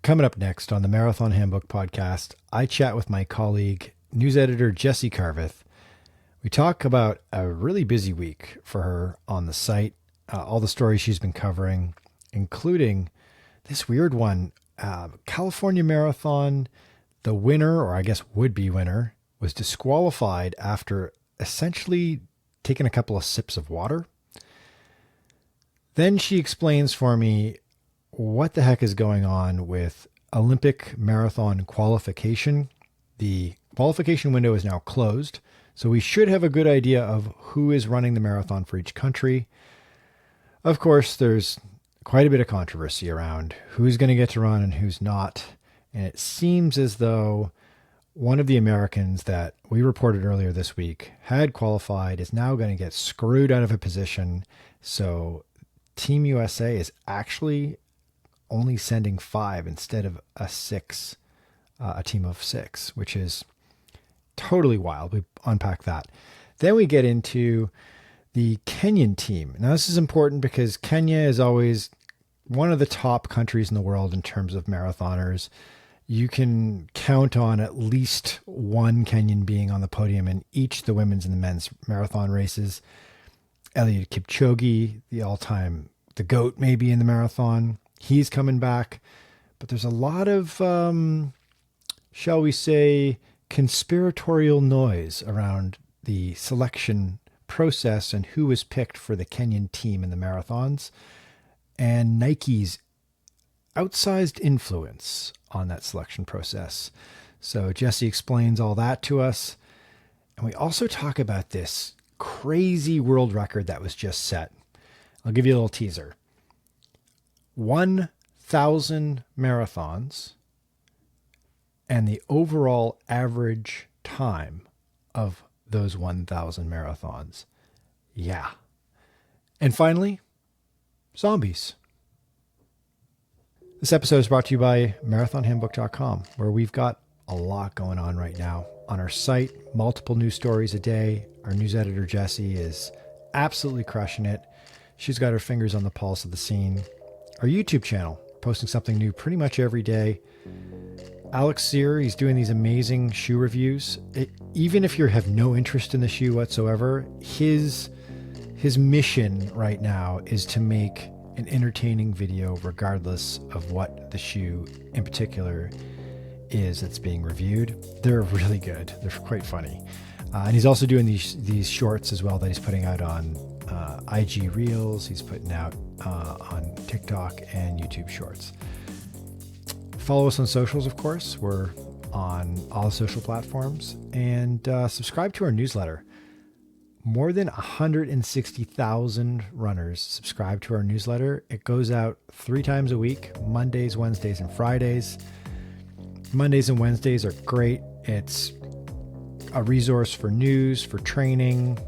Coming up next on the Marathon Handbook podcast, I chat with my colleague, news editor Jessy Carveth. We talk about a really busy week for her on the site, all the stories she's been covering, including this weird one, California Marathon. The winner, or I guess would-be winner, was disqualified after essentially taking a couple of sips of water. Then she explains for me what the heck is going on with Olympic marathon qualification. The qualification window is now closed, so we should have a good idea of who is running the marathon for each country. Of course, there's quite a bit of controversy around who's going to get to run and who's not. And it seems as though one of the Americans that we reported earlier this week had qualified is now going to get screwed out of a position. So Team USA is actually only sending 5 instead of a team of 6, which is totally wild. We unpack that. Then we get into the Kenyan team. Now, this is important because Kenya is always one of the top countries in the world in terms of marathoners. You can count on at least one Kenyan being on the podium in each the women's and the men's marathon races. Eliud Kipchoge, the GOAT maybe in the marathon. He's coming back. But there's a lot of, shall we say, conspiratorial noise around the selection process and who was picked for the Kenyan team in the marathons, and Nike's outsized influence on that selection process. So Jessy explains all that to us. And we also talk about this crazy world record that was just set. I'll give you a little teaser. 1,000 marathons and the overall average time of those 1,000 marathons. Yeah. And finally, zombies. This episode is brought to you by marathonhandbook.com, where we've got a lot going on right now. On our site, multiple news stories a day. Our news editor, Jessy, is absolutely crushing it. She's got her fingers on the pulse of the scene. Our YouTube channel, posting something new pretty much every day. Alex Sear, he's doing these amazing shoe reviews. Even if you have no interest in the shoe whatsoever, his mission right now is to make an entertaining video regardless of what the shoe in particular is that's being reviewed. They're really good. They're quite funny. And he's also doing these shorts as well that he's putting out on IG Reels. He's putting out on TikTok and YouTube Shorts. Follow us on socials, of course. We're on all social platforms. And subscribe to our newsletter. More than 160,000 runners subscribe to our newsletter. It goes out 3 times a week, Mondays, Wednesdays, and Fridays. Mondays and Wednesdays are great. It's a resource for news, for training.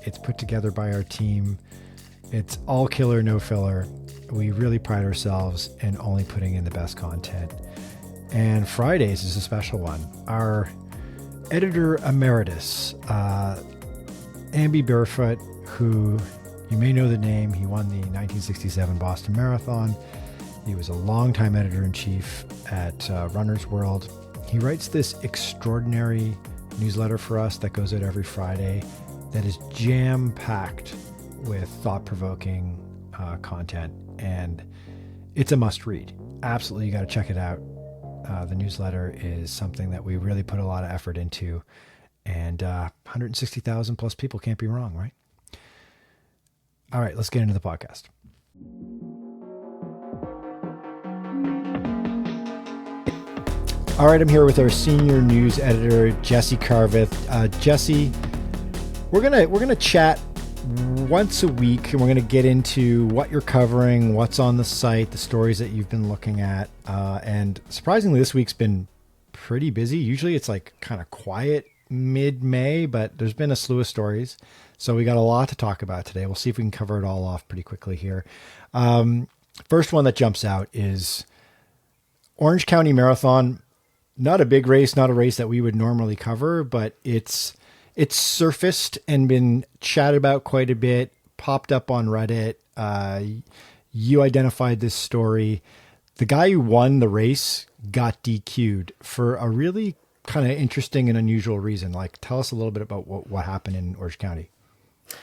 It's put together by our team. It's all killer, no filler. We really pride ourselves in only putting in the best content. And Fridays is a special one. Our editor emeritus, Amby Barefoot, who you may know the name. He won the 1967 Boston Marathon. He was a longtime editor-in-chief at Runner's World. He writes this extraordinary newsletter for us that goes out every Friday that is jam-packed with thought-provoking content, and it's a must-read. Absolutely, you got to check it out. The newsletter is something that we really put a lot of effort into, and 160,000 plus people can't be wrong, right? All right, let's get into the podcast. All right, I'm here with our senior news editor, Jessy Carveth. Jessy, we're gonna chat once a week, and we're gonna get into what you're covering, what's on the site, the stories that you've been looking at, and surprisingly, this week's been pretty busy. Usually, it's like kind of quiet mid-May, but there's been a slew of stories, so we got a lot to talk about today. We'll see if we can cover it all off pretty quickly here. First one that jumps out is Orange County Marathon. Not a big race, not a race that we would normally cover, but it's surfaced and been chatted about quite a bit, popped up on Reddit. You identified this story. the guy who won the race got DQ'd for a really kind of interesting and unusual reason. Like, tell us a little bit about what happened in Orange County.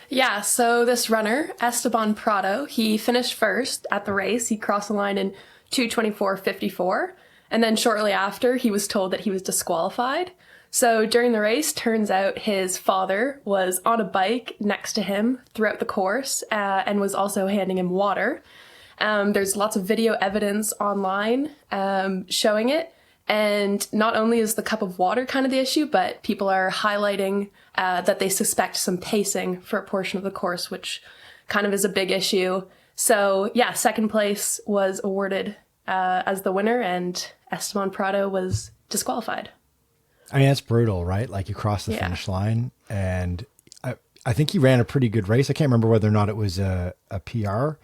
Yeah, so this runner, Esteban Prado, he finished first at the race. He crossed the line in 2:24:54. And then shortly after, he was told that he was disqualified. So during the race, turns out his father was on a bike next to him throughout the course and was also handing him water. There's lots of video evidence online showing it. And not only is the cup of water kind of the issue, but people are highlighting that they suspect some pacing for a portion of the course, which kind of is a big issue. So yeah, second place was awarded as the winner, and Esteban Prado was disqualified. I mean, that's brutal, right? Like, you cross the finish line, and I think he ran a pretty good race. I can't remember whether or not it was a PR,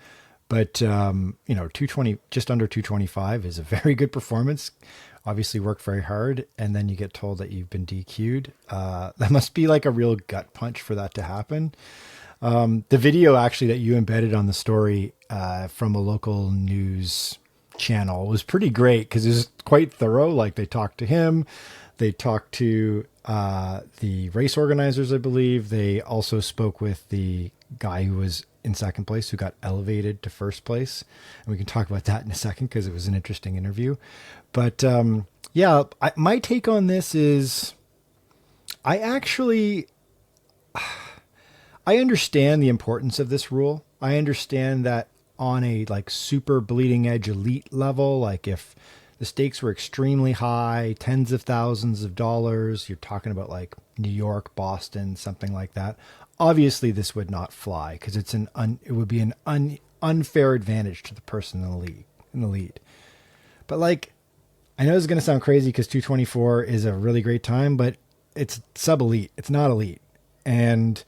but 220, just under 225 is a very good performance. Obviously worked very hard, and then you get told that you've been DQ'd. That must be like a real gut punch for that to happen. The video actually that you embedded on the story from a local news channel was pretty great because it was quite thorough. Like, they talked to him, they talked to the race organizers, I believe. They also spoke with the guy who was in second place, who got elevated to first place. And we can talk about that in a second because it was an interesting interview. But my take on this is I understand the importance of this rule. I understand that on a like super bleeding edge elite level, like if the stakes were extremely high, tens of thousands of dollars, you're talking about like New York, Boston, something like that. Obviously this would not fly because it would be an unfair advantage to the person in the lead. But like, I know this is going to sound crazy because 224 is a really great time, but it's sub-elite. It's not elite. And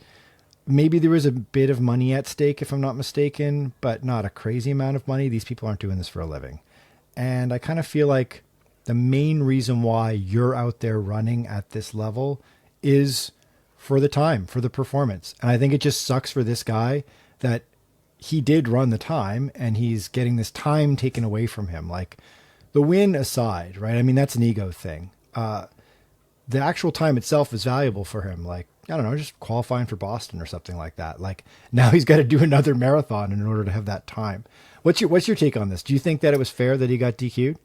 maybe there was a bit of money at stake, if I'm not mistaken, but not a crazy amount of money. These people aren't doing this for a living. And I kind of feel like the main reason why you're out there running at this level is for the time, for the performance. And I think it just sucks for this guy that he did run the time and he's getting this time taken away from him. Like, the win aside, right? I mean, that's an ego thing. The actual time itself is valuable for him. Like, I don't know, just qualifying for Boston or something like that. Like, now he's got to do another marathon in order to have that time. What's your take on this? Do you think that it was fair that he got DQ'd?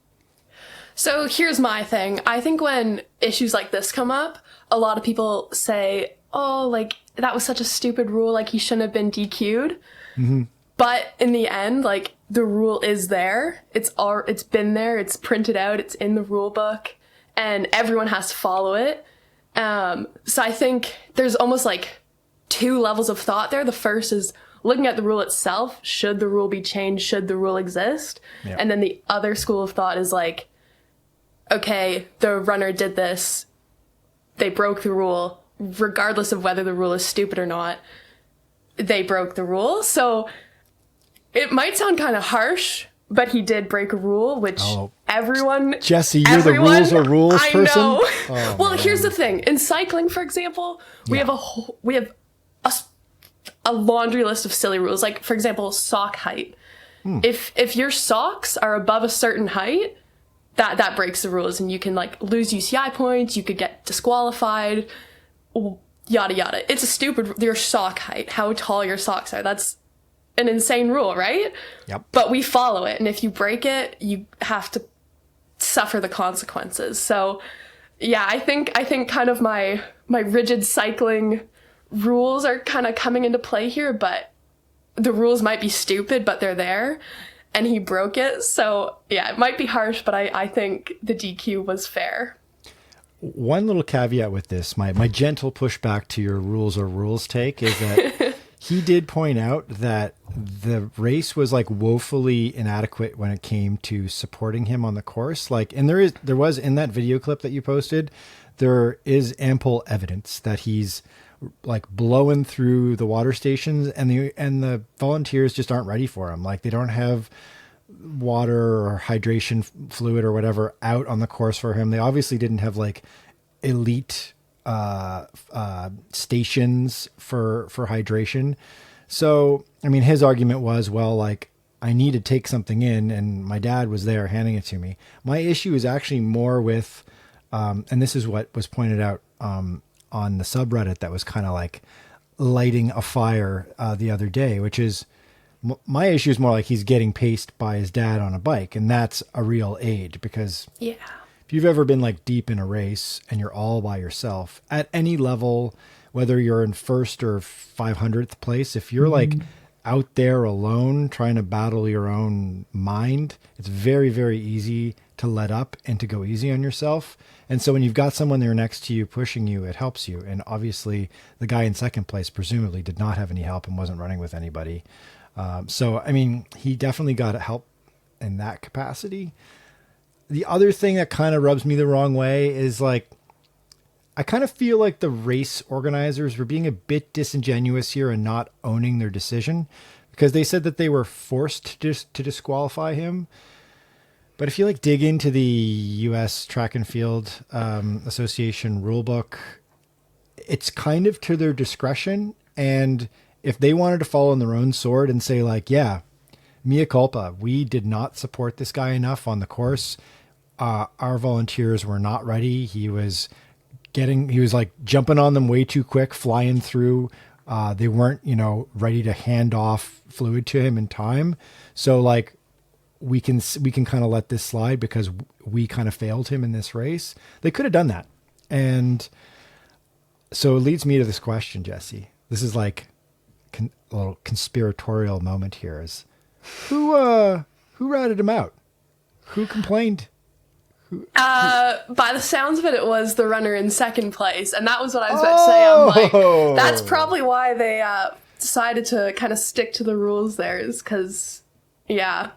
So here's my thing. I think when issues like this come up, a lot of people say, oh, like, that was such a stupid rule. Like, he shouldn't have been DQ'd. Mm-hmm. But in the end, like, the rule is there. It's been there. It's printed out. It's in the rule book, and everyone has to follow it. So I think there's almost like two levels of thought there. The first is looking at the rule itself. Should the rule be changed? Should the rule exist? Yeah. And then the other school of thought is like, okay, the runner did this. They broke the rule, regardless of whether the rule is stupid or not. They broke the rule. So it might sound kind of harsh, but he did break a rule, which everyone... Jessy, you're the rules or rules person? I know. Oh, well, here's the thing. In cycling, for example, we have a laundry list of silly rules. Like, for example, sock height. If your socks are above a certain height, that breaks the rules, and you can like lose UCI points, you could get disqualified, yada yada. It's a stupid... Your sock height, how tall your socks are. That's an insane rule, right? Yep. But we follow it, and if you break it, you have to suffer the consequences. So yeah, I think kind of my rigid cycling rules are kind of coming into play here, but the rules might be stupid, but they're there, and he broke it. So yeah, it might be harsh, but I think the DQ was fair. One little caveat with this, my gentle pushback to your rules or rules take is that he did point out that the race was like woefully inadequate when it came to supporting him on the course. Like, and there was in that video clip that you posted, there is ample evidence that he's like blowing through the water stations, and the volunteers just aren't ready for him. Like, they don't have water or hydration fluid or whatever out on the course for him. They obviously didn't have like elite stations for hydration. So, I mean, his argument was, well, like, I need to take something in, and my dad was there handing it to me. My issue is actually more with, and this is what was pointed out on the subreddit that was kind of like lighting a fire the other day, which is my issue is more like he's getting paced by his dad on a bike, and that's a real aid because Yeah. if you've ever been like deep in a race and you're all by yourself at any level, whether you're in first or 500th place, if you're like out there alone trying to battle your own mind, it's very, very easy to let up and to go easy on yourself. And so when you've got someone there next to you pushing you, it helps you. And obviously the guy in second place presumably did not have any help and wasn't running with anybody. So, I mean, he definitely got help in that capacity. The other thing that kind of rubs me the wrong way is like, I kind of feel like the race organizers were being a bit disingenuous here and not owning their decision, because they said that they were forced to disqualify him. But if you like dig into the U.S. Track and Field Association rulebook, it's kind of to their discretion. And if they wanted to fall on their own sword and say like, yeah, mea culpa, we did not support this guy enough on the course. Our volunteers were not ready. He was like jumping on them way too quick, flying through. They weren't, ready to hand off fluid to him in time. So like we can kind of let this slide because we kind of failed him in this race. They could have done that. And so it leads me to this question, Jessy. This is like a little conspiratorial moment here. Is who ratted him out? Who complained? By the sounds of it, it was the runner in second place, and that was what I was about to say. I'm like, that's probably why they decided to kind of stick to the rules there, is because, yeah.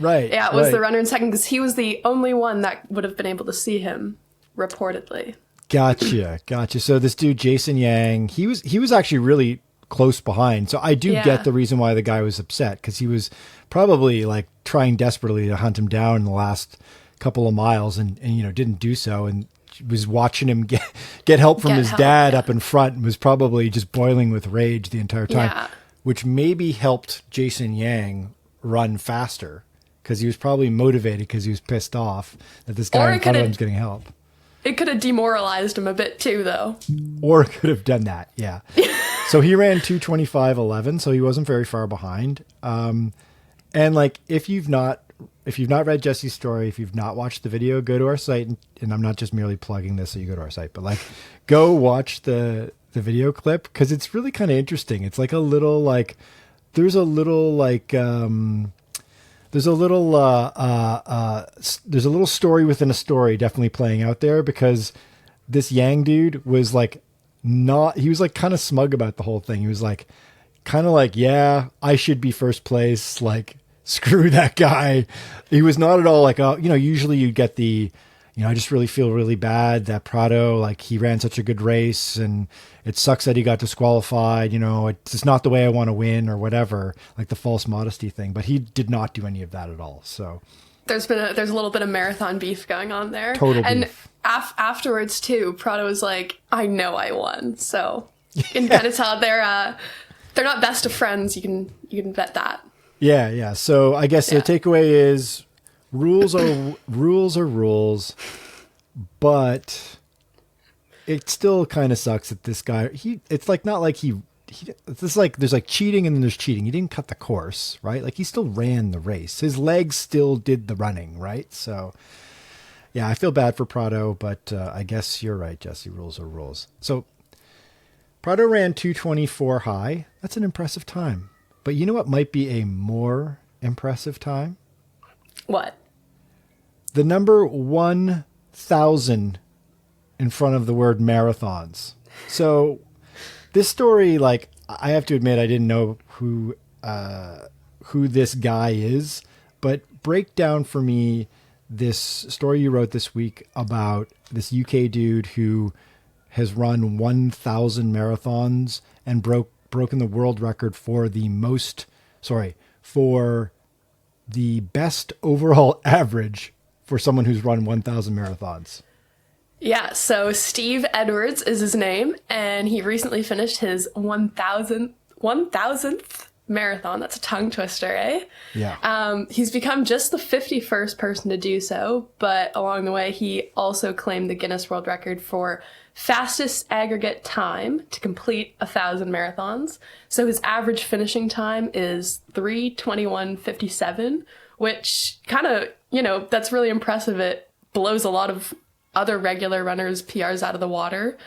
Right. Yeah, it was the runner in second, because he was the only one that would have been able to see him, reportedly. Gotcha. So this dude, Jason Yang, he was actually really close behind. So I do get the reason why the guy was upset, because he was probably like trying desperately to hunt him down in the last couple of miles and didn't do so, and was watching him get help from his dad up in front, and was probably just boiling with rage the entire time, which maybe helped Jason Yang run faster because he was probably motivated because he was pissed off that this guy in front of him was getting help. It could have demoralized him a bit too, though. Or could have done that, yeah. So he ran 2:25:11, so he wasn't very far behind. And like, if you've not read Jesse's story, if you've not watched the video, go to our site, and I'm not just merely plugging this so you go to our site, but like, go watch the video clip, because it's really kind of interesting. It's like a little like, there's a little story within a story definitely playing out there, because this Yang dude was like he was like kind of smug about the whole thing. He was like, kind of like, yeah, I should be first place. Like, screw that guy. He was not at all like, usually you get the, I just really feel really bad that Prado, like, he ran such a good race and it sucks that he got disqualified. It's just not the way I want to win or whatever, like the false modesty thing. But he did not do any of that at all. So there's a little bit of marathon beef going on there. Total and beef. Afterwards too, Prado was like, I know I won. So you can kind of tell they're not best of friends. You can bet that. Yeah. So I guess the takeaway is rules are rules, but it still kind of sucks that this guy, it's like, not like it's like, there's like cheating and then there's cheating. He didn't cut the course, right? Like, he still ran the race. His legs still did the running, right? So yeah, I feel bad for Prado, but I guess you're right, Jesse. Rules are rules. So Prado ran 2:24 high. That's an impressive time. But you know what might be a more impressive time? What? The number 1,000 in front of the word marathons. So this story, like, I have to admit, I didn't know who this guy is, but break down for me this story you wrote this week about this UK dude who has run 1,000 marathons and broken the world record for the best overall average for someone who's run 1,000 marathons. Yeah, so Steve Edwards is his name, and he recently finished his 1,000th marathon. That's a tongue twister, eh? Yeah. He's become just the 51st person to do so, but along the way, he also claimed the Guinness World Record for fastest aggregate time to complete 1,000 marathons. So his average finishing time is 3:21:57, which kind of, that's really impressive. It blows a lot of other regular runners' PRs out of the water.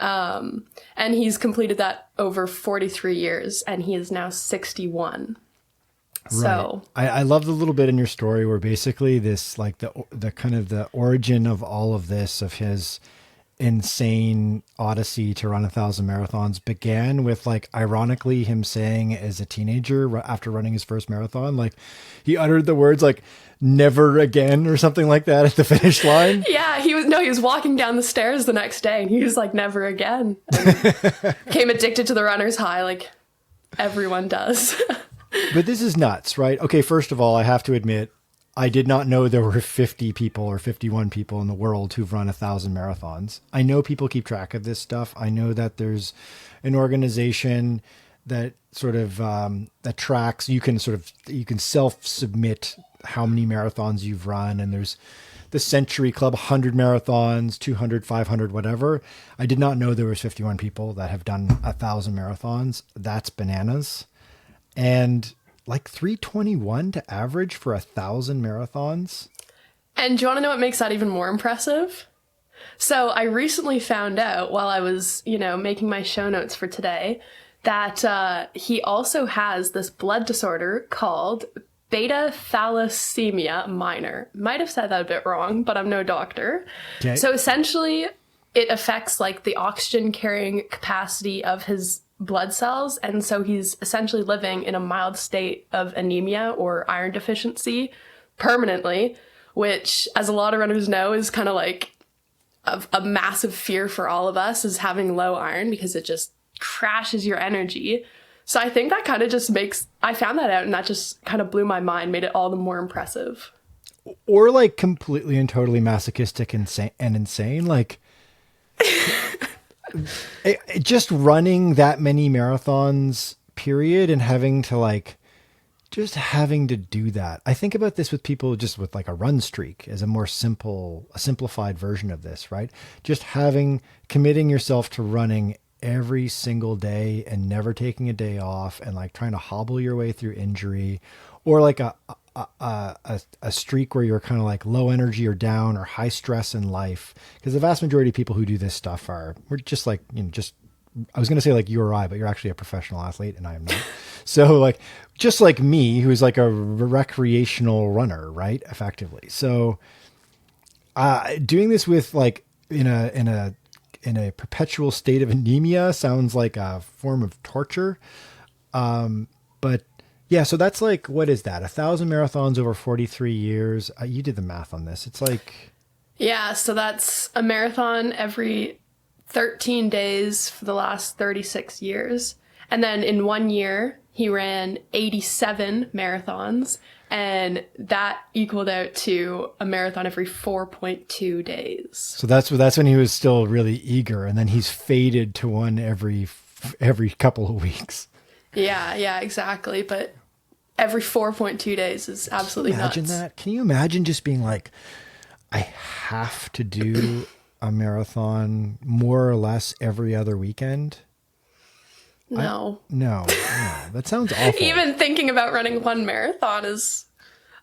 And he's completed that over 43 years, and he is now 61. Right. So I love the little bit in your story where basically this, like the kind of the origin of all of this, of his insane odyssey to run 1,000 marathons, began with, like, ironically, him saying as a teenager after running his first marathon, like, he uttered the words like "never again" or something like that at the finish line. Yeah, he was walking down the stairs the next day and he was like, "never again." And became addicted to the runner's high, like everyone does. But this is nuts, right? Okay, first of all, I have to admit, I did not know there were 50 people or 51 people in the world who've run 1,000 marathons. I know people keep track of this stuff. I know that there's an organization that sort of that tracks. You can self-submit how many marathons you've run, and there's the Century Club, 100 marathons, 200, 500, whatever. I did not know there was 51 people that have done 1,000 marathons. That's bananas. And like 3:21 to average for 1,000 marathons. And do you want to know what makes that even more impressive? So I recently found out while I was, making my show notes for today, that he also has this blood disorder called beta thalassemia minor. Might have said that a bit wrong, but I'm no doctor. Okay. So essentially, it affects like the oxygen carrying capacity of his blood cells, and so he's essentially living in a mild state of anemia or iron deficiency permanently, which, as a lot of runners know, is kind of like a massive fear for all of us, is having low iron, because it just crashes your energy. So I think that kind of just I found that out, and that just kind of blew my mind, made it all the more impressive. Or like completely and totally masochistic and insane, like just running that many marathons, period, and having to do that. I think about this with people just with like a run streak as a simplified version of this, right? Just committing yourself to running every single day and never taking a day off, and like trying to hobble your way through injury, or like a streak where you're kind of like low energy or down or high stress in life. Because the vast majority of people who do this stuff we're just like, I was going to say like you or I, but you're actually a professional athlete and I am not. So like, just like me, who's like a recreational runner, right? Effectively. So, doing this with like in a perpetual state of anemia sounds like a form of torture. But yeah, so that's like, what is that? 1,000 marathons over 43 years. You did the math on this. It's like, yeah, so that's a marathon every 13 days for the last 36 years. And then in 1 year, he ran 87 marathons, and that equaled out to a marathon every 4.2 days. So that's when he was still really eager, and then he's faded to one every couple of weeks. Yeah, exactly. But every 4.2 days is absolutely nuts. Imagine that. Can you imagine just being like, I have to do a marathon more or less every other weekend? No. No. That sounds awful. Even thinking about running one marathon is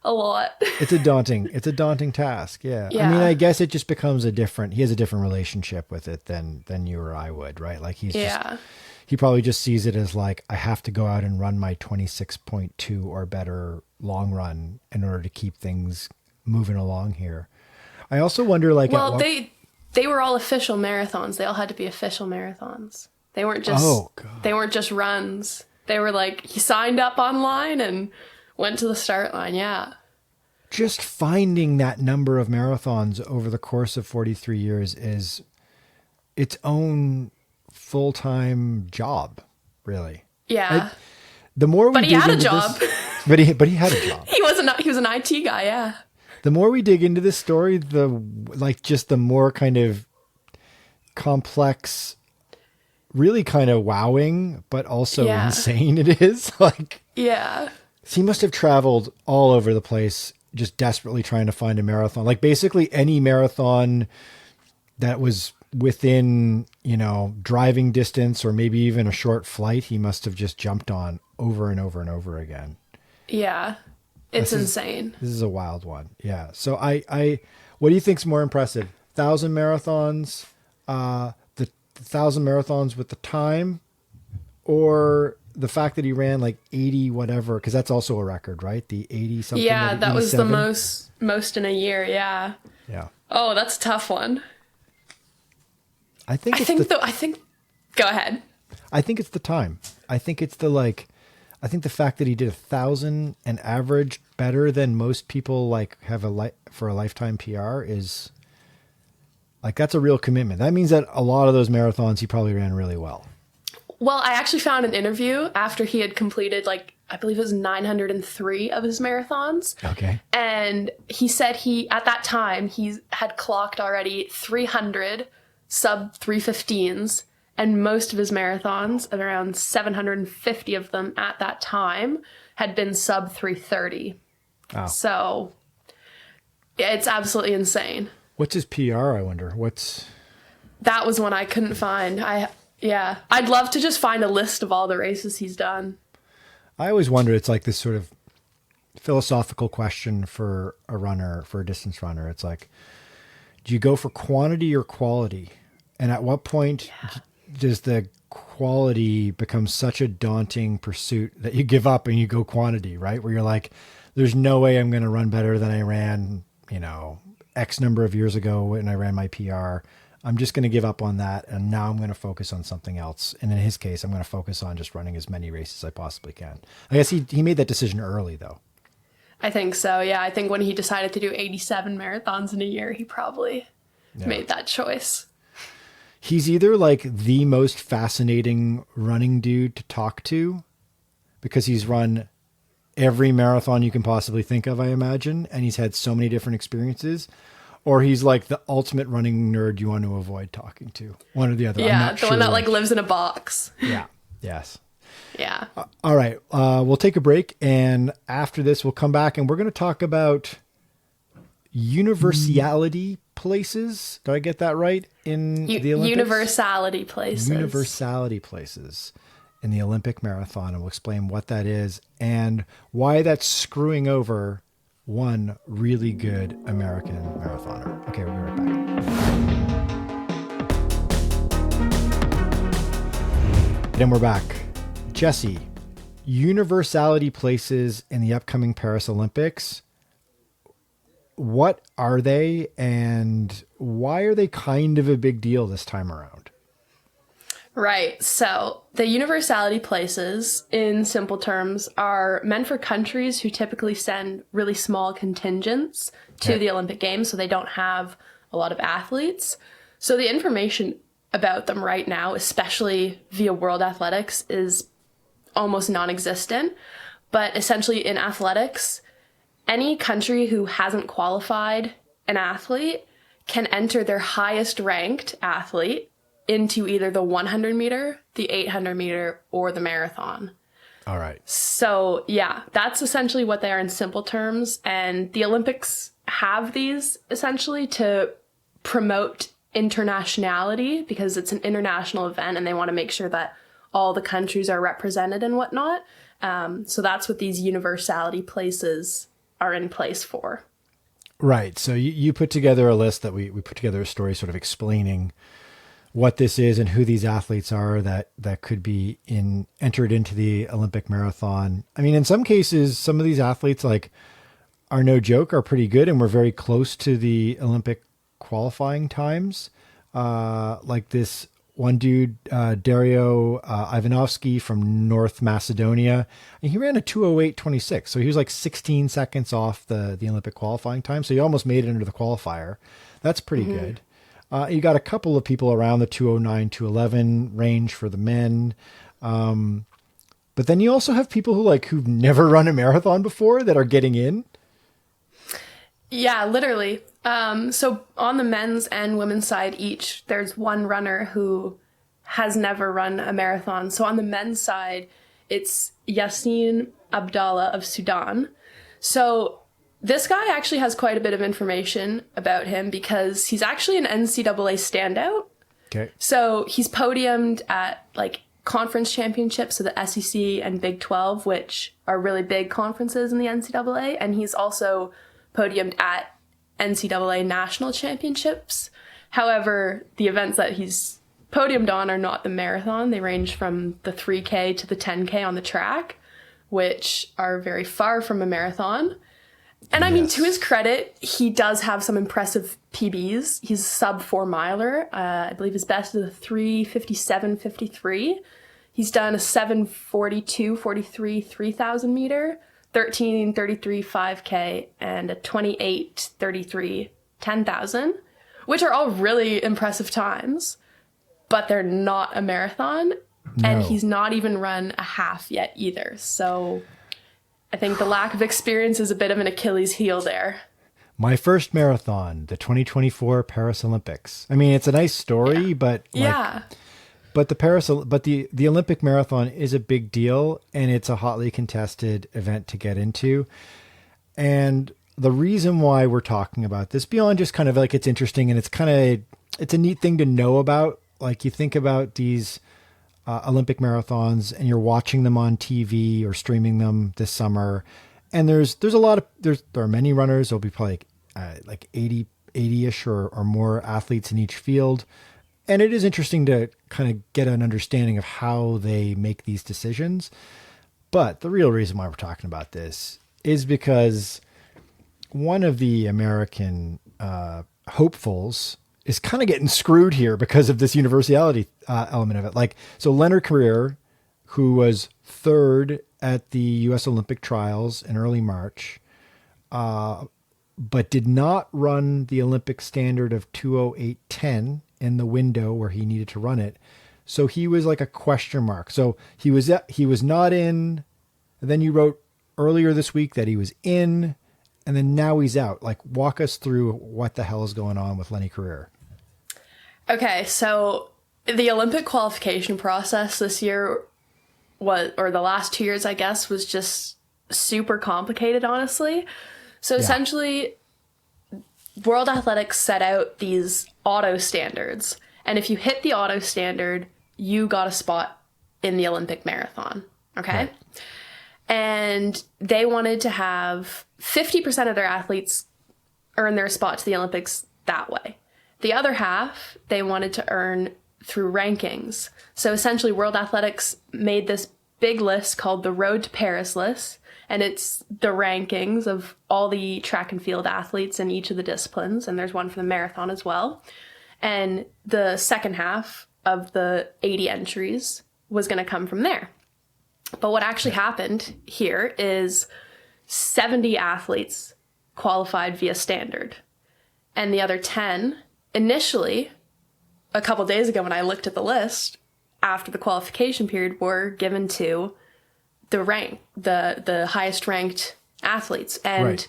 a lot. It's a daunting task. Yeah. I mean, I guess it just becomes he has a different relationship with it than you or I would, right? Like he probably just sees it as like, I have to go out and run my 26.2 or better long run in order to keep things moving along here. I also wonder, like, they were all official marathons. They all had to be official marathons. They weren't just runs. They were like, he signed up online and went to the start line. Yeah. Just finding that number of marathons over the course of 43 years is its own full-time job, really. Yeah. But he had a job. But he had a job. He was an IT guy. Yeah. The more we dig into this story, the more kind of complex really kind of wowing, but also Yeah. insane it is. Like, Yeah. he must have traveled all over the place, just desperately trying to find a marathon. Like basically any marathon that was within, driving distance or maybe even a short flight, he must have just jumped on over and over and over again. Yeah. It's insane. This is a wild one. Yeah. So what do you think's more impressive? 1,000 marathons, the 1,000 marathons with the time, or the fact that he ran like 80 whatever, because that's also a record, right? The 80 something. Yeah, that was the 87? most in a year. Yeah. Yeah. Oh, that's a tough one. I think go ahead. I think it's the time. I think it's I think the fact that he did 1,000 and averaged better than most people like have for a lifetime PR is like, that's a real commitment. That means that a lot of those marathons he probably ran really well. Well, I actually found an interview after he had completed, I believe it was 903 of his marathons. Okay. And he said at that time, he had clocked already 300 sub 315s, and most of his marathons, around 750 of them at that time, had been sub 330. Wow. So yeah, it's absolutely insane. What's his PR, I wonder? That was one I couldn't find. I'd love to just find a list of all the races he's done. I always wonder, it's like this sort of philosophical question for a distance runner. It's like, do you go for quantity or quality? And at what point does the quality become such a daunting pursuit that you give up and you go quantity, right? Where you're like, there's no way I'm going to run better than I ran, X number of years ago when I ran my PR. I'm just going to give up on that. And now I'm going to focus on something else. And in his case, I'm going to focus on just running as many races as I possibly can. I guess he made that decision early though. I think so. Yeah. I think when he decided to do 87 marathons in a year, he probably made that choice. He's either like the most fascinating running dude to talk to because he's run every marathon you can possibly think of, I imagine. And he's had so many different experiences. Or he's like the ultimate running nerd you want to avoid talking to. One or the other. Yeah, one that lives in a box. Yeah. Yes. Yeah. All right. We'll take a break. And after this, we'll come back and we're going to talk about universality places. Did I get that right? In the Olympics? Universality places. Universality places in the Olympic marathon. And we'll explain what that is and why that's screwing over one really good American marathoner. Okay, we'll be right back. And we're back. Jessy, universality places in the upcoming Paris Olympics. What are they and why are they kind of a big deal this time around? Right. So the universality places, in simple terms, are meant for countries who typically send really small contingents to the Olympic Games, so they don't have a lot of athletes. So the information about them right now, especially via World Athletics, is almost non-existent. But essentially in athletics, any country who hasn't qualified an athlete can enter their highest ranked athlete into either the 100 meter, the 800 meter, or the marathon. All right. So yeah, that's essentially what they are in simple terms. And the Olympics have these essentially to promote internationality because it's an international event and they want to make sure that all the countries are represented and whatnot. So that's what these universality places are in place for. Right. So you put together a list that we put together a story sort of explaining what this is and who these athletes are that could be entered into the Olympic marathon. I mean, in some cases, some of these athletes are no joke, are pretty good. And we're very close to the Olympic qualifying times. Like this one dude, Dario Ivanovsky from North Macedonia, and he ran a 2:08:26. So he was like 16 seconds off the Olympic qualifying time. So he almost made it into the qualifier. That's pretty good. You got a couple of people around the 2:09, 2:11 range for the men. But then you also have people who've never run a marathon before that are getting in. Yeah, literally. So on the men's and women's side each, there's one runner who has never run a marathon. So on the men's side, it's Yassine Abdallah of Sudan. So this guy actually has quite a bit of information about him because he's actually an NCAA standout. Okay. So he's podiumed at like conference championships, so the SEC and Big 12, which are really big conferences in the NCAA. And he's also podiumed at NCAA national championships. However, the events that he's podiumed on are not the marathon. They range from the 3K to the 10K on the track, which are very far from a marathon. And I mean, to his credit, he does have some impressive PBs. He's a sub 4 miler. I believe his best is a 3:57:53. He's done a 7:42:43 3,000 meter, 13:33 5K, and a 28:33 10,000, which are all really impressive times, but they're not a marathon. No. And he's not even run a half yet either. So I think the lack of experience is a bit of an Achilles heel there. My first marathon, the 2024 Paris Olympics. I mean, it's a nice story, but but the Olympic marathon is a big deal, and it's a hotly contested event to get into. And the reason why we're talking about this, beyond just kind of like it's interesting and it's a neat thing to know about. Like you think about these Olympic marathons and you're watching them on TV or streaming them this summer. And there are many runners. There'll be probably like 80-ish or more athletes in each field. And it is interesting to kind of get an understanding of how they make these decisions. But the real reason why we're talking about this is because one of the American hopefuls is kind of getting screwed here because of this universality element of it. Like, so Leonard Carrere, who was third at the U.S. Olympic trials in early March, but did not run the Olympic standard of 2:08:10 in the window where he needed to run it. So he was like a question mark. So he was not in. And then you wrote earlier this week that he was in, and then now he's out. Like, walk us through what the hell is going on with Lenny Carrere. Okay, so the Olympic qualification process this year or the last 2 years, I guess, was just super complicated, honestly. So essentially, World Athletics set out these auto standards. And if you hit the auto standard, you got a spot in the Olympic marathon. Okay? Right. And they wanted to have 50% of their athletes earn their spot to the Olympics that way. The other half, they wanted to earn through rankings. So essentially, World Athletics made this big list called the Road to Paris list. And it's the rankings of all the track and field athletes in each of the disciplines. And there's one for the marathon as well. And the second half of the 80 entries was going to come from there. But what actually happened here is 70 athletes qualified via standard. And the other 10, initially, a couple days ago when I looked at the list, after the qualification period, were given to the highest ranked athletes. And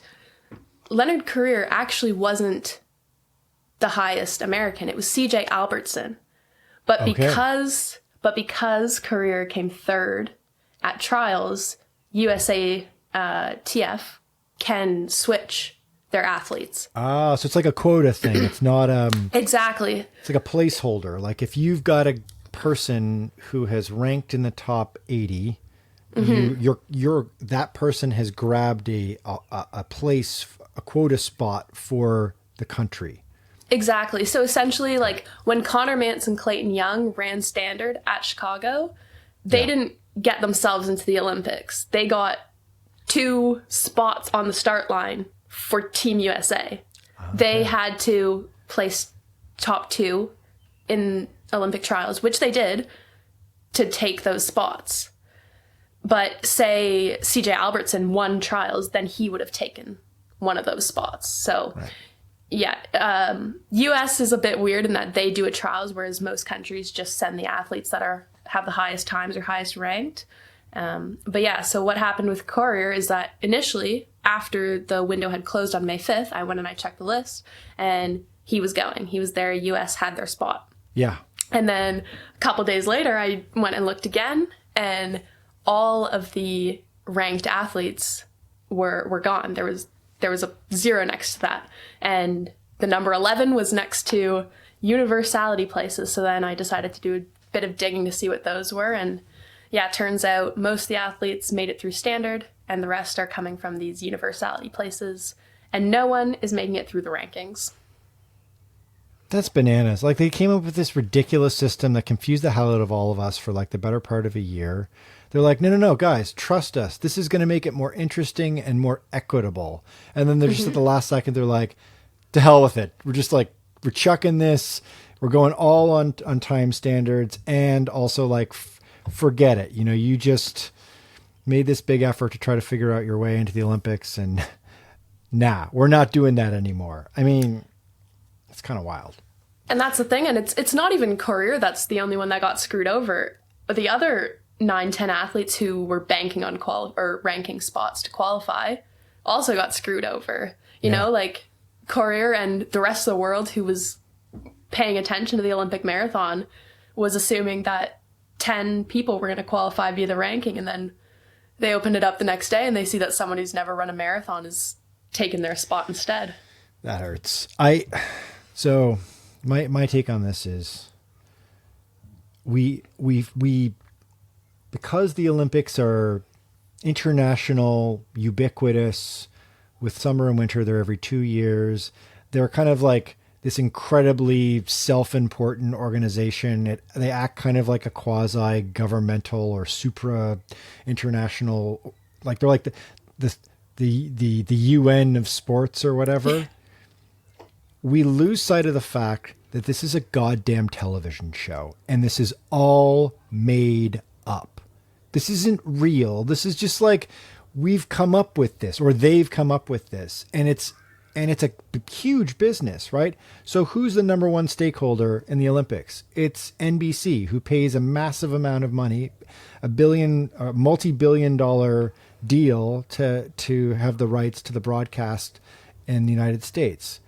Leonard Carrere actually wasn't the highest American. It was CJ Albertson. But because Carrere came third at trials, USA TF can switch their athletes. Ah, so it's like a quota thing. It's not exactly. It's like a placeholder. Like if you've got a person who has ranked in the top 80, that person has grabbed a place, a quota spot for the country. Exactly. So essentially, like when Connor Mantz and Clayton Young ran standard at Chicago, they didn't get themselves into the Olympics. They got 2 spots on the start line for Team USA. Okay. They had to place top 2 in Olympic trials, which they did, to take those spots. But say CJ Albertson won trials, then he would have taken one of those spots. So US is a bit weird in that they do a trials, whereas most countries just send the athletes that have the highest times or highest ranked. So what happened with Carrere is that initially, after the window had closed on May 5th, I went and I checked the list, and he was going. He was there. US had their spot. Yeah. And then a couple days later, I went and looked again, and all of the ranked athletes were gone. There was a 0 next to that. And the number 11 was next to universality places. So then I decided to do a bit of digging to see what those were. And yeah, it turns out most of the athletes made it through standard, and the rest are coming from these universality places. And no one is making it through the rankings. That's bananas. Like, they came up with this ridiculous system that confused the hell out of all of us for like the better part of a year. They're like, no, guys, trust us. This is going to make it more interesting and more equitable. And then they're just at the last second, they're like, to hell with it. We're just like, we're chucking this. We're going all on time standards, and also like, forget it. You know, you just made this big effort to try to figure out your way into the Olympics, and nah, we're not doing that anymore. I mean, it's kind of wild. And that's the thing. And it's not even career that's the only one that got screwed over. But the other 9-10 athletes who were banking on ranking spots to qualify also got screwed over. You know, like Courier and the rest of the world who was paying attention to the Olympic marathon was assuming that 10 people were going to qualify via the ranking. And then they opened it up the next day and they see that someone who's never run a marathon is taking their spot instead. That hurts. So my take on this is we because the Olympics are international, ubiquitous, with summer and winter, they're every 2 years. They're kind of like this incredibly self-important organization. They act kind of like a quasi-governmental or supra-international, like they're like the UN of sports or whatever. We lose sight of the fact that this is a goddamn television show, and this is all made up. This isn't real. This is just like, we've come up with this, or they've come up with this, and it's a huge business, right? So who's the number one stakeholder in the Olympics? It's NBC, who pays a massive amount of money, a multi-billion-dollar deal to have the rights to the broadcast in the United States.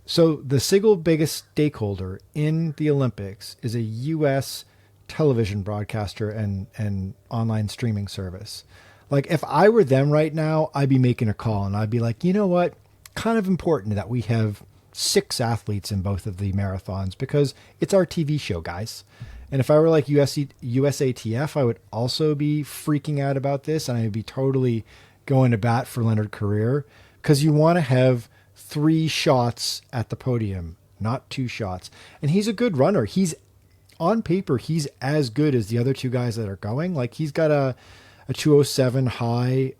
So the single biggest stakeholder in the Olympics is a U.S. television broadcaster and online streaming service. Like, if I were them right now, I'd be making a call, and I'd be like, you know what? Kind of important that we have 6 athletes in both of the marathons, because it's our TV show, guys. And if I were like USATF, I would also be freaking out about this, and I'd be totally going to bat for Leonard Courier, because you want to have 3 shots at the podium, not 2 shots. And he's a good runner. On paper, he's as good as the other 2 guys that are going. Like, he's got a 2:07 high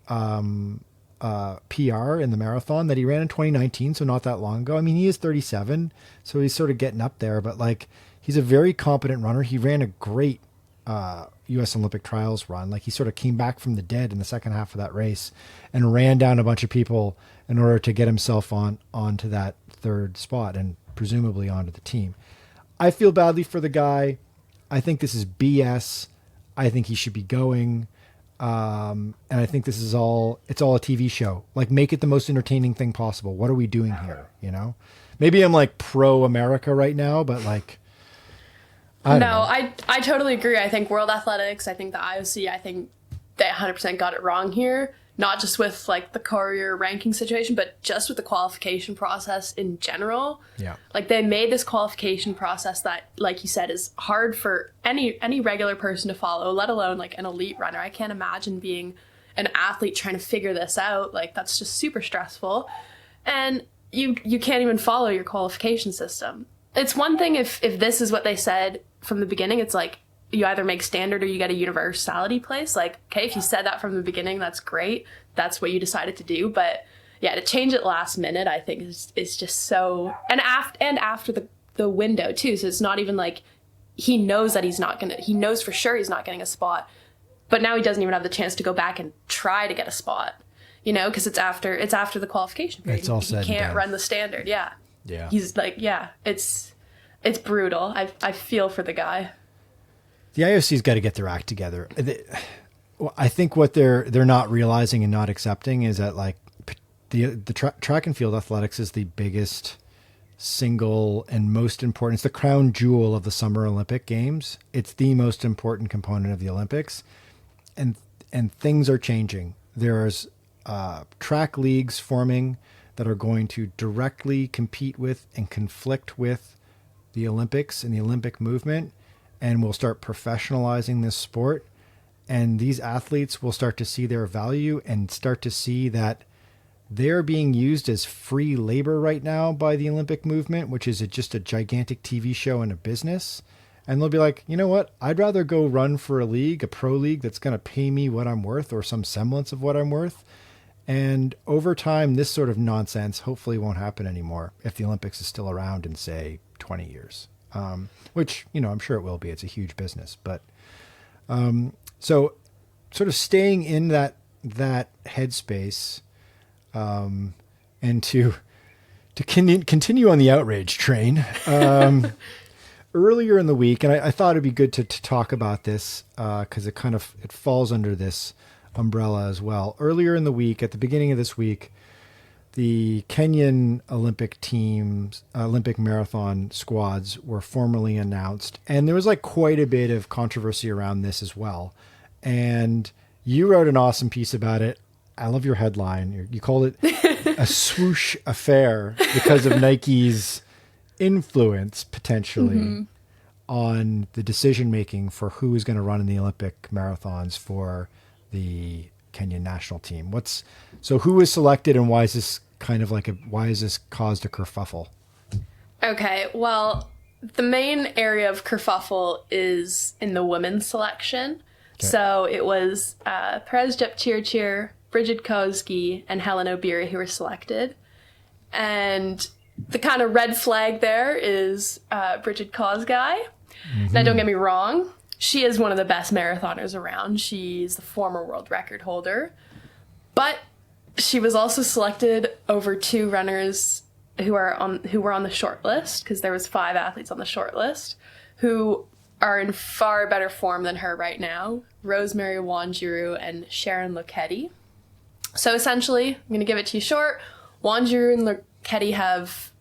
PR in the marathon that he ran in 2019, so not that long ago. I mean, he is 37, so he's sort of getting up there, but like, he's a very competent runner. He ran a great U.S. Olympic trials run. Like, he sort of came back from the dead in the second half of that race and ran down a bunch of people in order to get himself onto that 3rd spot and presumably onto the team. I feel badly for the guy. I think this is BS. I think he should be going. And I think it's all a TV show. Like, make it the most entertaining thing possible. What are we doing here? You know, maybe I'm like pro America right now, but like, I don't know. I totally agree. I think World Athletics, I think the IOC, I think they 100% got it wrong here. Not just with like the Courier ranking situation, but just with the qualification process in general. Yeah. Like, they made this qualification process that, like you said, is hard for any regular person to follow, let alone like an elite runner. I can't imagine being an athlete trying to figure this out. Like, that's just super stressful. And you can't even follow your qualification system. It's one thing if this is what they said from the beginning. It's like, you either make standard or you get a universality place. Like, okay, if you said that from the beginning, that's great. That's what you decided to do. But yeah, to change it last minute, I think is just so, and after the window too. So it's not even like he knows that he knows for sure he's not getting a spot, but now he doesn't even have the chance to go back and try to get a spot, you know, because it's after the qualification period. It's all said He and can't done. Run the standard. Yeah. Yeah. He's like, yeah, it's brutal. I feel for the guy. The IOC's got to get their act together. I think what they're not realizing and not accepting is that like the track and field athletics is the biggest single and most important. It's the crown jewel of the Summer Olympic Games. It's the most important component of the Olympics, and things are changing. There's track leagues forming that are going to directly compete with and conflict with the Olympics and the Olympic movement, and we'll start professionalizing this sport. And these athletes will start to see their value and start to see that they're being used as free labor right now by the Olympic movement, which is just a gigantic TV show and a business. And they'll be like, you know what? I'd rather go run for a league, a pro league that's going to pay me what I'm worth or some semblance of what I'm worth. And over time, this sort of nonsense hopefully won't happen anymore if the Olympics is still around in, say, 20 years, which, I'm sure it will be. It's a huge business. But so sort of staying in that headspace and to continue on the outrage train, earlier in the week, and I thought it'd be good to talk about this because it falls under this umbrella as well. Earlier in the week, at the beginning of this week, the Kenyan Olympic teams, Olympic marathon squads were formally announced. And there was quite a bit of controversy around this as well. And you wrote an awesome piece about it. I love your headline. You called it a swoosh affair because of Nike's influence potentially on the decision-making for who is going to run in the Olympic marathons for the Kenyan national team. So who was selected, and why is this why has this caused a kerfuffle? Okay, well, the main area of kerfuffle is in the women's selection. Okay. So it was Perez Jepchirchir, Bridget Kosgei, and Helen Obiri who were selected. And the kind of red flag there is Bridget Kosgei. Now, don't get me wrong. She is one of the best marathoners around. She's the former world record holder. But she was also selected over two runners who were on the short list, because there was 5 athletes on the short list who are in far better form than her right now. Rosemary Wanjiru and Sharon Lokedi. So essentially, I'm going to give it to you short. Wanjiru and Lokedi have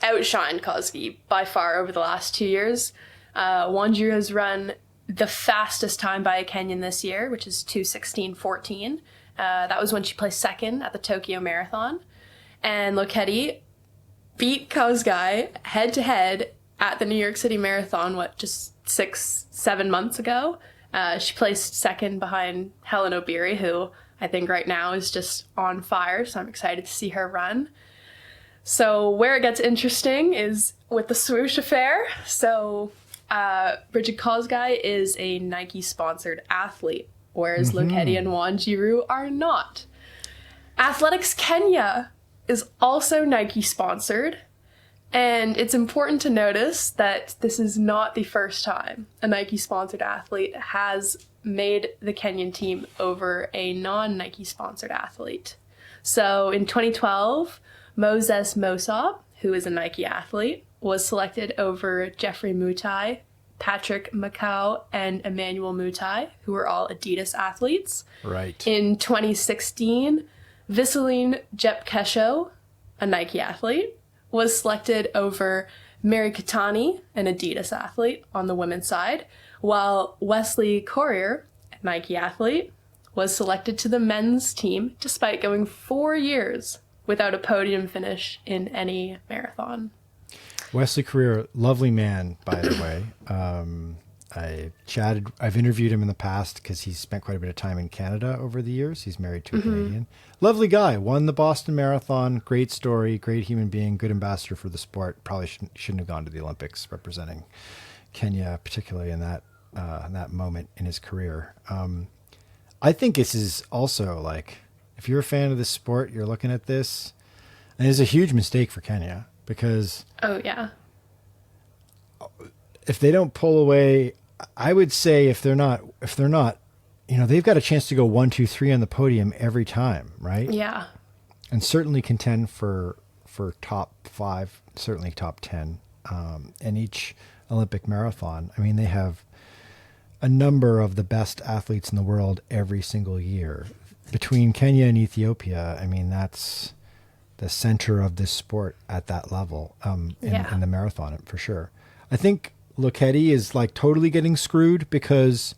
outshined Kosgei by far over the last 2 years. Wanjiru has run the fastest time by a Kenyan this year, which is 2:16:14. That was when she placed second at the Tokyo Marathon. And Lokedi beat Kosgei head-to-head at the New York City Marathon, just 6-7 months ago. She placed second behind Helen Obiri, who I think right now is just on fire, so I'm excited to see her run. So where it gets interesting is with the swoosh affair. So Bridget Kosgei is a Nike-sponsored athlete, whereas Lokedi and Wanjiru are not. Athletics Kenya is also Nike-sponsored, and it's important to notice that this is not the first time a Nike-sponsored athlete has made the Kenyan team over a non-Nike-sponsored athlete. So in 2012, Moses Mosop, who is a Nike athlete, was selected over Jeffrey Mutai, Patrick Macau, and Emmanuel Mutai, who were all Adidas athletes. Right. In 2016, Visaline Jepkesho, a Nike athlete, was selected over Mary Katani, an Adidas athlete, on the women's side, while Wesley Courier, a Nike athlete, was selected to the men's team despite going 4 years without a podium finish in any marathon. Wesley Courier, lovely man, by the way. I've interviewed him in the past because he's spent quite a bit of time in Canada over the years. He's married to a Canadian. Lovely guy, won the Boston Marathon, great story, great human being, good ambassador for the sport. Probably shouldn't have gone to the Olympics representing Kenya, particularly in that moment in his career. I think this is also if you're a fan of this sport, you're looking at this, and it's a huge mistake for Kenya. Because if they don't pull away, I would say if they're not, they've got a chance to go 1, 2, 3 on the podium every time, right? Yeah. And certainly contend for top 5, certainly top 10 in each Olympic marathon. I mean, they have a number of the best athletes in the world every single year. Between Kenya and Ethiopia, I mean, that's the center of this sport at that level in the marathon for sure. I think Lokedi is like totally getting screwed because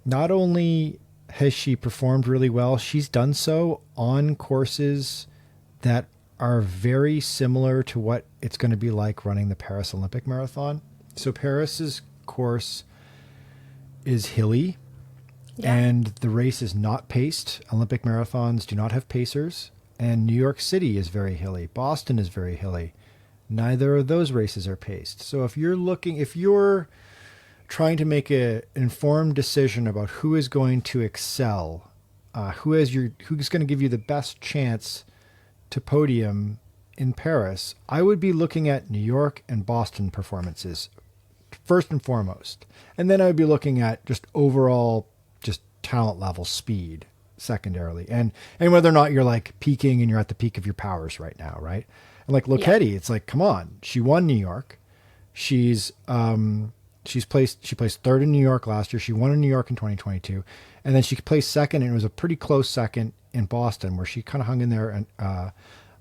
not only has she performed really well, she's done so on courses that are very similar to what it's going to be like running the Paris Olympic Marathon. So Paris's course is hilly and the race is not paced. Olympic marathons do not have pacers. And New York City is very hilly. Boston is very hilly. Neither of those races are paced. So if you're trying to make an informed decision about who is going to excel, who's going to give you the best chance to podium in Paris, I would be looking at New York and Boston performances first and foremost. And then I would be looking at just overall just talent level, speed secondarily. And whether or not you're like peaking and you're at the peak of your powers right now, right? And like Lokedi, it's like, come on, she won New York. She placed third in New York last year. She won in New York in 2022. And then she placed second, and it was a pretty close second in Boston, where she kind of hung in there and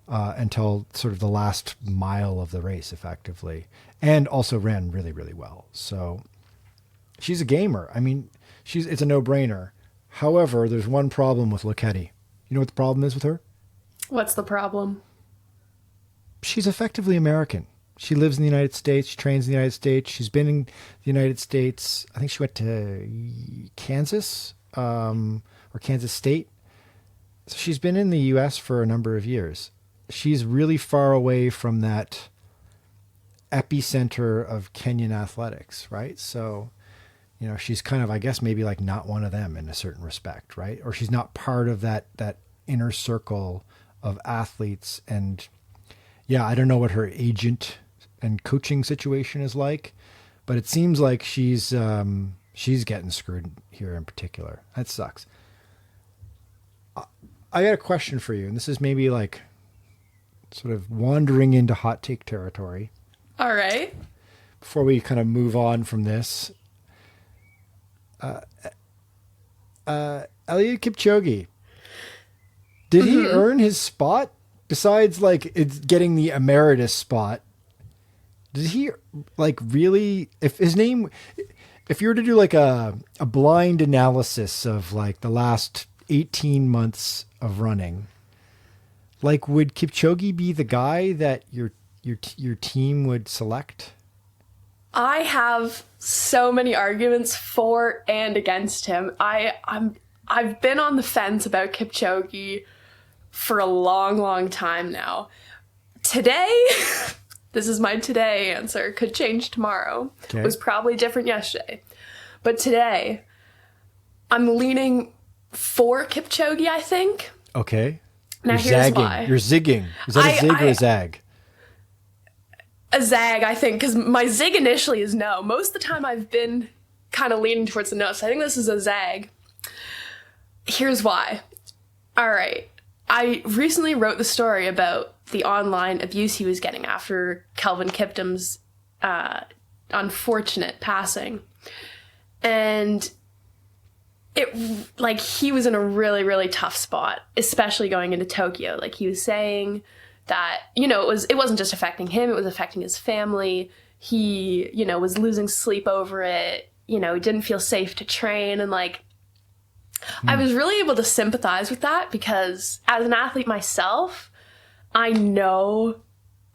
until sort of the last mile of the race effectively, and also ran really, really well. So she's a gamer. I mean, it's a no-brainer. However, there's one problem with Lokedi. You know what the problem is with her? What's the problem? She's effectively American. She lives in the United States. She trains in the United States. She's been in the United States. I think she went to Kansas or Kansas State. So she's been in the U.S. for a number of years. She's really far away from that epicenter of Kenyan athletics, right? So, you know, she's kind of, I guess, maybe like not one of them in a certain respect, right? Or she's not part of that inner circle of athletes. And yeah, I don't know what her agent and coaching situation is like, but it seems like she's getting screwed here in particular. That sucks. I got a question for you, and this is maybe like sort of wandering into hot take territory. All right. Before we kind of move on from this, Eliud Kipchoge, did he earn his spot? Besides, like, it's getting the emeritus spot, did he, like, really, if you were to do, like, a blind analysis of, like, the last 18 months of running, like, would Kipchoge be the guy that your team would select? I have so many arguments for and against him. I've been on the fence about Kipchoge for a long, long time now. Today, this is my today answer, could change tomorrow. Okay. It was probably different yesterday. But today, I'm leaning for Kipchoge, I think. Okay. Now You're here's zagging. why. You're zigging. Is that a zig or a zag? A zag, I think, because my zig initially is no. Most of the time I've been kind of leaning towards the no, so I think this is a zag. Here's why. All right. I recently wrote the story about the online abuse he was getting after Kelvin Kiptum's unfortunate passing. And he was in a really, really tough spot, especially going into Tokyo. Like, he was saying that, you know, it wasn't just affecting him, it was affecting his family. He, you know, was losing sleep over it. You know, he didn't feel safe to train. And like, I was really able to sympathize with that because as an athlete myself, I know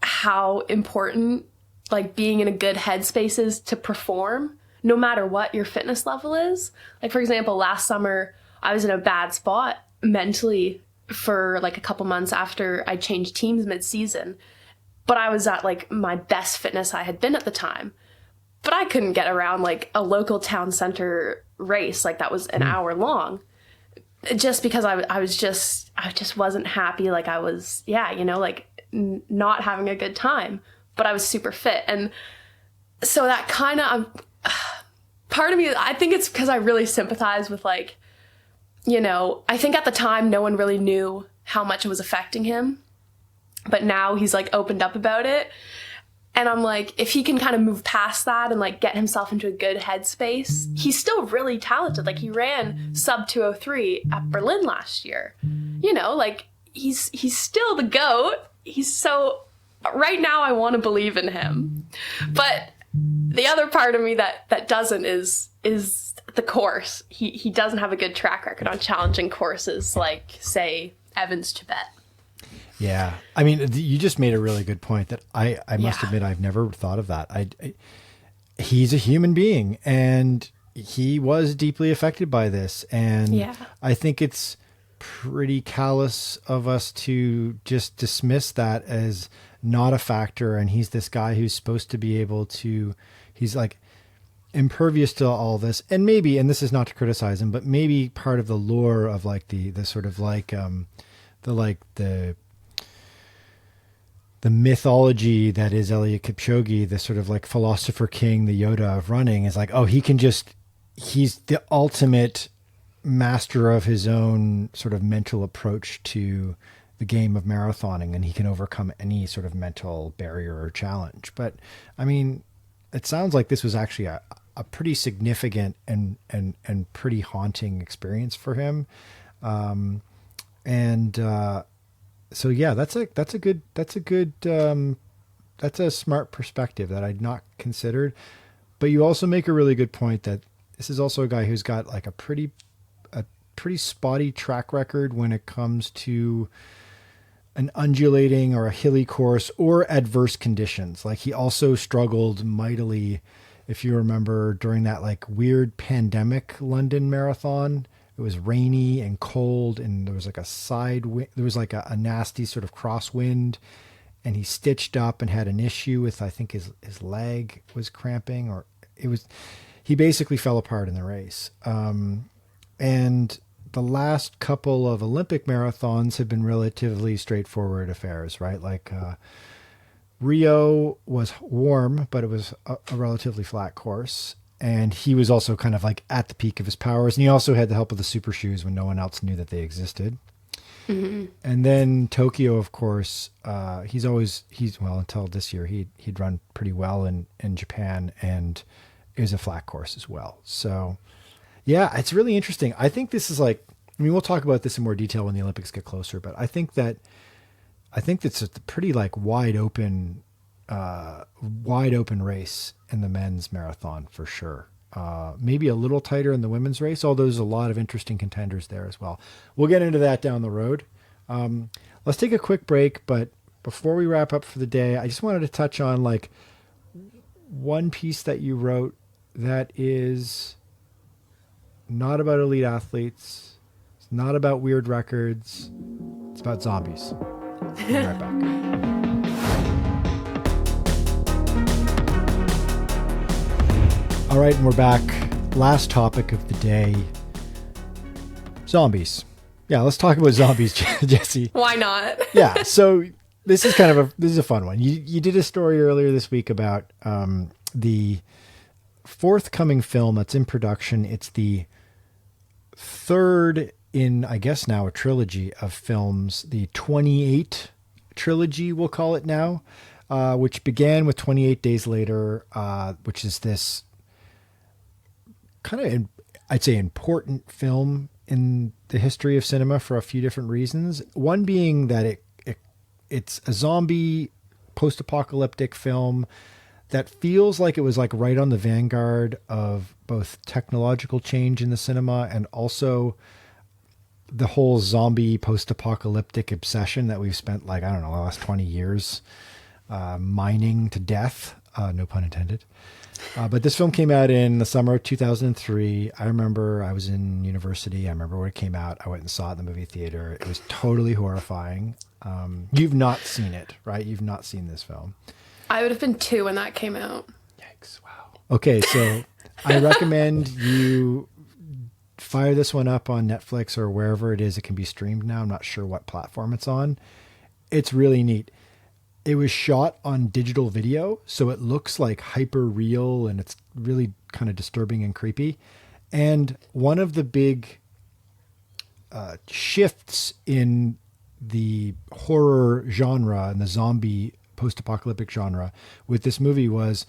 how important like being in a good headspace is to perform, no matter what your fitness level is. Like, for example, last summer, I was in a bad spot mentally for like a couple months after I changed teams mid-season, but I was at like my best fitness I had been at the time. But I couldn't get around like a local town center race like that was an hour long, just because I just wasn't happy. Like I was, not having a good time, but I was super fit. And so that kind of, part of me, I think it's because I really sympathize with like, you know, I think at the time no one really knew how much it was affecting him, but now he's like opened up about it. And I'm like, if he can kind of move past that and like get himself into a good headspace, he's still really talented. Like he ran sub 203 at Berlin last year. You know, like he's still the GOAT. Right now I want to believe in him. But the other part of me that doesn't is the course. He doesn't have a good track record on challenging courses like, say, Evans Tibet. Yeah. I mean, you just made a really good point that I must admit I've never thought of that. He's a human being, and he was deeply affected by this. And I think it's pretty callous of us to just dismiss that as not a factor. And he's this guy who's supposed to be able to, he's like impervious to all this. And maybe, and this is not to criticize him, but maybe part of the lure of like the sort of like, the mythology that is Eliud Kipchoge, the sort of like philosopher king, the Yoda of running, is like, oh, he's the ultimate master of his own sort of mental approach to the game of marathoning, and he can overcome any sort of mental barrier or challenge. But I mean, it sounds like this was actually a pretty significant and pretty haunting experience for him. So yeah, that's a smart perspective that I'd not considered. But you also make a really good point that this is also a guy who's got like a pretty spotty track record when it comes to an undulating or a hilly course or adverse conditions. Like he also struggled mightily, if you remember, during that like weird pandemic London marathon. It was rainy and cold, and there was like there was like a nasty sort of crosswind, and he stitched up and had an issue with, I think his leg was cramping, or he basically fell apart in the race. And the last couple of Olympic marathons have been relatively straightforward affairs, right? Like, Rio was warm, but it was a relatively flat course. And he was also kind of like at the peak of his powers. And he also had the help of the super shoes when no one else knew that they existed. Mm-hmm. And then Tokyo, of course, until this year, he'd run pretty well in Japan, and it was a flat course as well. So yeah, it's really interesting. I think this is like, I mean, we'll talk about this in more detail when the Olympics get closer, but I think it's a pretty like wide open race in the men's marathon for sure. Maybe a little tighter in the women's race, although there's a lot of interesting contenders there as well. We'll get into that down the road. Let's take a quick break, but before we wrap up for the day, I just wanted to touch on like one piece that you wrote that is not about elite athletes. It's not about weird records. It's about zombies. We'll be right back. All right, and we're back. Last topic of the day. Zombies. Yeah, let's talk about zombies, Jessy. Why not? Yeah, so this is a fun one. You did a story earlier this week about the forthcoming film that's in production. It's the third in, I guess now, a trilogy of films, the 28 trilogy, we'll call it now, which began with 28 Days Later, which is this kind of, I'd say, important film in the history of cinema for a few different reasons. One being that it's a zombie post-apocalyptic film that feels like it was like right on the vanguard of both technological change in the cinema and also the whole zombie post-apocalyptic obsession that we've spent, like, I don't know, the last 20 years mining to death, no pun intended. But this film came out in the summer of 2003. I remember I was in university. I remember when it came out. I went and saw it in the movie theater. It was totally horrifying. You've not seen it, right? You've not seen this film. I would have been 2 when that came out. Yikes. Wow. Okay, so I recommend you fire this one up on Netflix or wherever it is. It can be streamed now. I'm not sure what platform it's on. It's really neat. It was shot on digital video, so it looks like hyper real, and it's really kind of disturbing and creepy. And one of the big shifts in the horror genre and the zombie post-apocalyptic genre with this movie was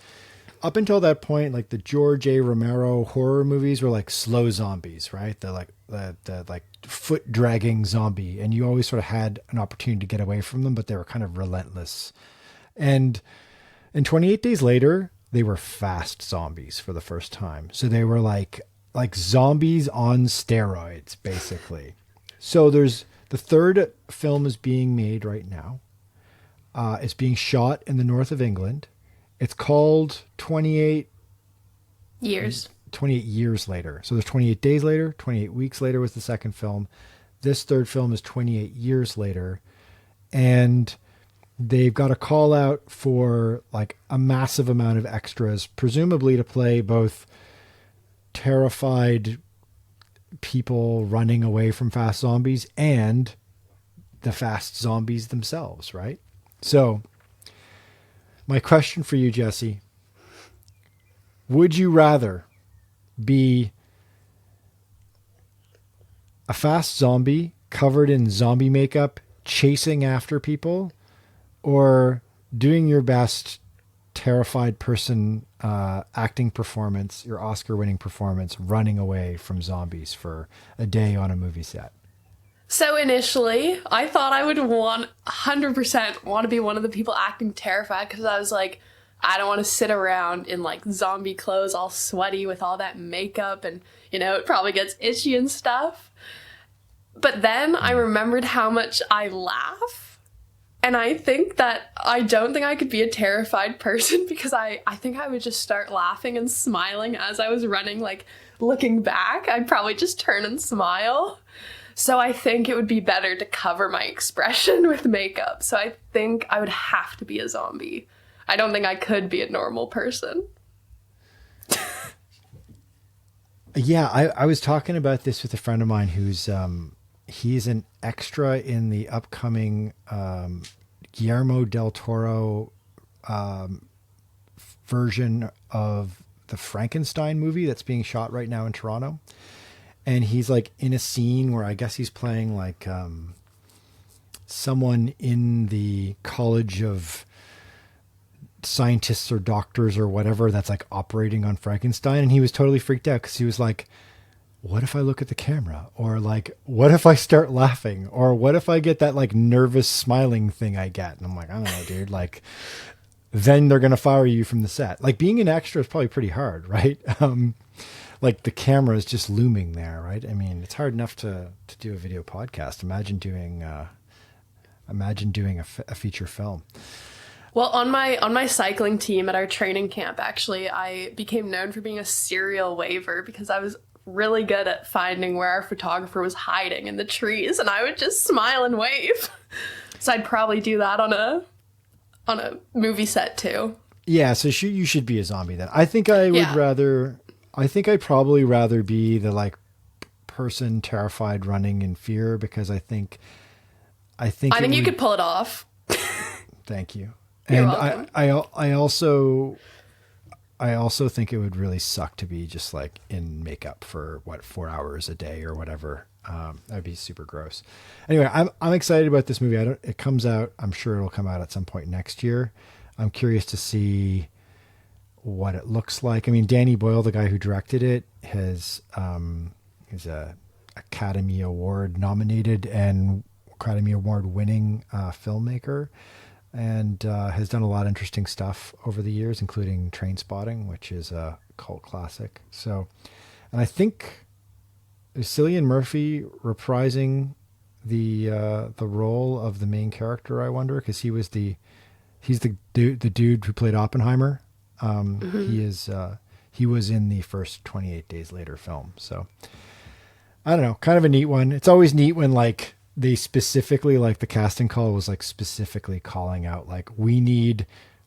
up until that point, like the George A. Romero horror movies were like slow zombies, right? They're like the like foot dragging zombie, and you always sort of had an opportunity to get away from them, but they were kind of relentless. And in 28 Days Later, they were fast zombies for the first time. So they were like zombies on steroids, basically. So there's the third film is being made right now. It's being shot in the north of England. It's called 28 Years. 28 years later. So there's 28 days later, 28 weeks later was the second film. This third film is 28 years later. And they've got a call out for like a massive amount of extras, presumably to play both terrified people running away from fast zombies and the fast zombies themselves, right? So my question for you, Jessy, would you rather be a fast zombie covered in zombie makeup chasing after people, or doing your best terrified person acting performance, your Oscar-winning performance, running away from zombies for a day on a movie set? So initially, I thought I would 100% want to be one of the people acting terrified, because I was like, I don't want to sit around in like zombie clothes all sweaty with all that makeup, and you know, it probably gets itchy and stuff. But then I remembered how much I laugh, and I think that I don't think I could be a terrified person, because I think I would just start laughing and smiling as I was running, like looking back. I'd probably just turn and smile. So I think it would be better to cover my expression with makeup. So I think I would have to be a zombie. I don't think I could be a normal person. Yeah, I was talking about this with a friend of mine who's he's an extra in the upcoming Guillermo del Toro version of the Frankenstein movie that's being shot right now in Toronto. And he's like in a scene where I guess he's playing like someone in the College of Scientists or Doctors or whatever that's like operating on Frankenstein. And he was totally freaked out because he was like, what if I look at the camera? Or like, what if I start laughing? Or what if I get that like nervous smiling thing I get? And I'm like, I don't know, dude. Like, then they're going to fire you from the set. Like being an extra is probably pretty hard, right? Like the camera is just looming there, right? I mean, it's hard enough to do a video podcast. Imagine doing a feature film. Well, on my cycling team at our training camp, actually, I became known for being a serial waver, because I was really good at finding where our photographer was hiding in the trees, and I would just smile and wave. So I'd probably do that on a movie set too. Yeah, so you should be a zombie then. I think I would rather. I think I'd probably rather be the like person terrified running in fear, because I think you could pull it off. Thank you. You're and welcome. I also think it would really suck to be just like in makeup for 4 hours a day or whatever. That'd be super gross. Anyway, I'm excited about this movie. It comes out. I'm sure it'll come out at some point next year. I'm curious to see what it looks like. I mean, Danny Boyle, the guy who directed it, is a Academy Award nominated and Academy Award winning filmmaker, and has done a lot of interesting stuff over the years, including Trainspotting, which is a cult classic. So, and I think is Cillian Murphy reprising the role of the main character, I wonder, because he's the dude who played Oppenheimer. He was in the first 28 Days Later film. So I don't know, kind of a neat one. It's always neat when like they specifically, like the casting call was like specifically calling out, like, we need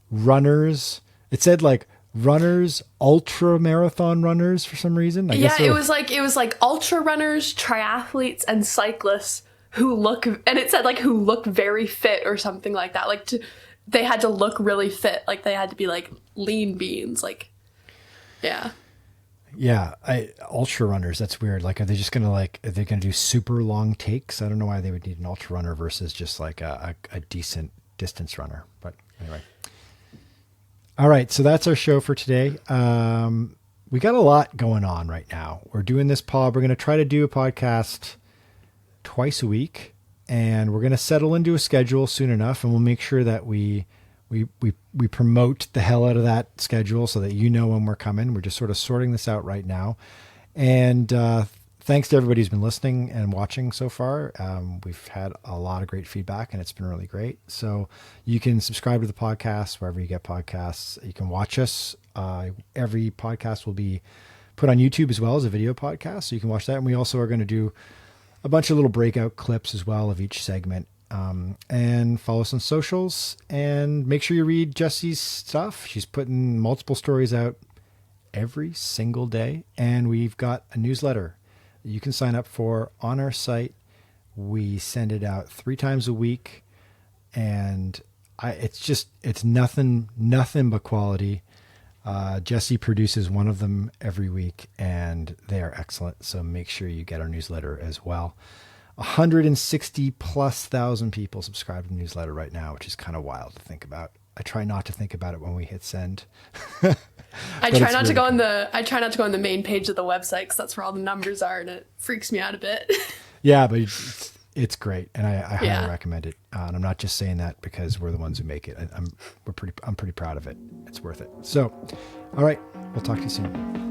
runners. It said like runners, ultra marathon runners for some reason. It was like ultra runners, triathletes, and cyclists who look, and it said like who look very fit or something like that. Like they had to look really fit. Like they had to be like lean beans. Like, yeah. Yeah. Ultra runners. That's weird. Like, are they going to do super long takes? I don't know why they would need an ultra runner versus just like a decent distance runner. But anyway, All right. So that's our show for today. We got a lot going on right now. We're doing this pod. We're going to try to do a podcast twice a week, and we're going to settle into a schedule soon enough, and we'll make sure that we promote the hell out of that schedule so that you know when we're coming. We're just sort of sorting this out right now. And thanks to everybody who's been listening and watching so far. We've had a lot of great feedback, and it's been really great. So you can subscribe to the podcast wherever you get podcasts. You can watch us. Every podcast will be put on YouTube as well as a video podcast, so you can watch that. And we also are going to do a bunch of little breakout clips as well of each segment. And follow us on socials, and make sure you read Jessy's stuff. She's putting multiple stories out every single day, and we've got a newsletter that you can sign up for on our site. We send it out 3 times a week, and it's nothing but quality. Jessy produces one of them every week, and they are excellent. So make sure you get our newsletter as well. 160,000+ people subscribe to the newsletter right now, which is kind of wild to think about. I try not to think about it when we hit send. I try not to go on the main page of the website, because that's where all the numbers are, and it freaks me out a bit. Yeah, but it's great, and I highly recommend it. And I'm not just saying that because we're the ones who make it. I'm pretty proud of it. It's worth it. So, all right, we'll talk to you soon.